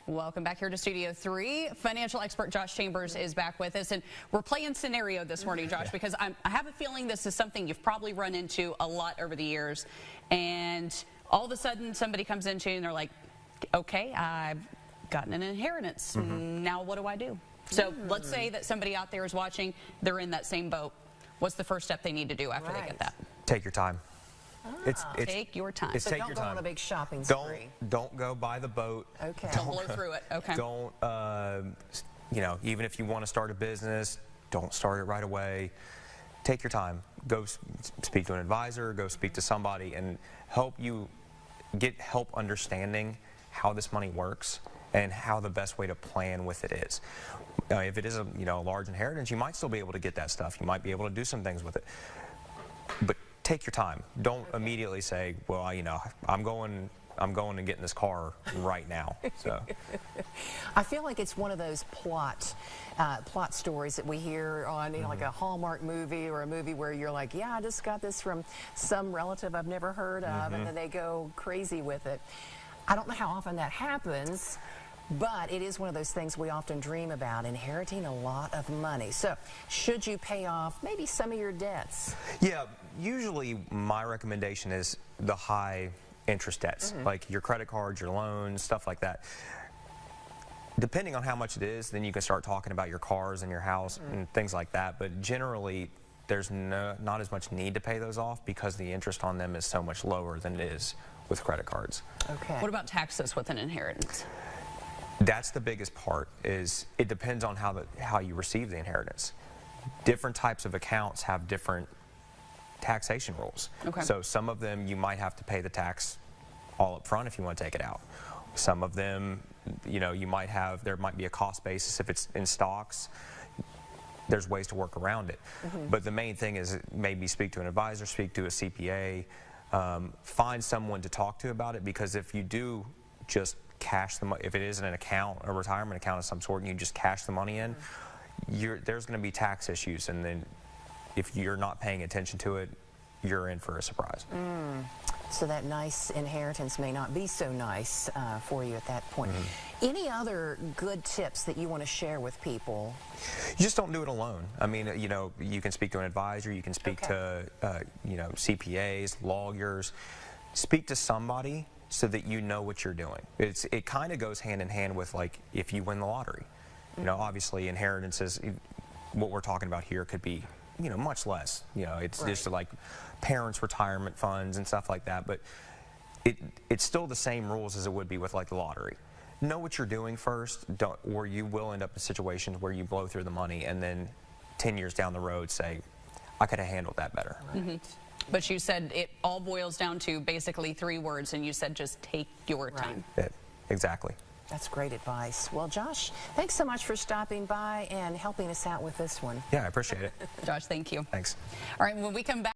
Welcome back here to Studio 3. Financial expert Josh Chambers is back with us, and we're playing scenario this morning, Josh, because I have a feeling this is something you've probably run into a lot over the years, and all of a sudden somebody comes into you and they're like, okay, I've gotten an inheritance. Now what do I do? So let's say that somebody out there is watching, they're in that same boat. What's the first step they need to do after they get that? Take your time. Take your time. So don't go on a big shopping spree. Don't go buy the boat. Okay. Don't blow through it. Okay. Don't, even if you want to start a business, don't start it right away. Take your time. Go speak to an advisor, go speak to somebody and get help understanding how this money works and how the best way to plan with it is. If it is a large inheritance, you might still be able to get that stuff. You might be able to do some things with it. But take your time. Don't immediately say, well, I'm going to get in this car right now. So I feel like it's one of those plot stories that we hear on like a Hallmark movie or a movie where you're like, yeah, I just got this from some relative I've never heard of, and then they go crazy with it. I don't know how often that happens, but it is one of those things we often dream about, inheriting a lot of money. So should you pay off maybe some of your debts? Yeah, usually my recommendation is the high interest debts, like your credit cards, your loans, stuff like that. Depending on how much it is, then you can start talking about your cars and your house and things like that. But generally, there's not as much need to pay those off because the interest on them is so much lower than it is with credit cards. Okay. What about taxes with an inheritance? That's the biggest part. Is it depends on how you receive the inheritance. Different types of accounts have different taxation rules. Okay. So some of them you might have to pay the tax all up front if you want to take it out. Some of them, there might be a cost basis if it's in stocks. There's ways to work around it. But the main thing is maybe speak to an advisor, speak to a CPA, find someone to talk to about it, because if you do just cash the money, if it is an account, a retirement account of some sort, and you just cash the money in, there's going to be tax issues, and then if you're not paying attention to it, you're in for a surprise. So that nice inheritance may not be so nice for you at that point. Any other good tips that you want to share with people? You just don't do it alone. I mean, you can speak to an advisor, you can speak to, CPAs, lawyers. Speak to somebody so that you know what you're doing. It kind of goes hand in hand with, like, if you win the lottery. Obviously inheritances, what we're talking about here could be, much less. It's just like parents' retirement funds and stuff like that, but it's still the same rules as it would be with, like, the lottery. Know what you're doing first, or you will end up in situations where you blow through the money and then 10 years down the road say, I could have handled that better. But you said it all boils down to basically 3 words, and you said just take your time. Exactly. That's great advice. Well, Josh, thanks so much for stopping by and helping us out with this one. Yeah, I appreciate it. Josh, thank you. Thanks. All right, when we come back.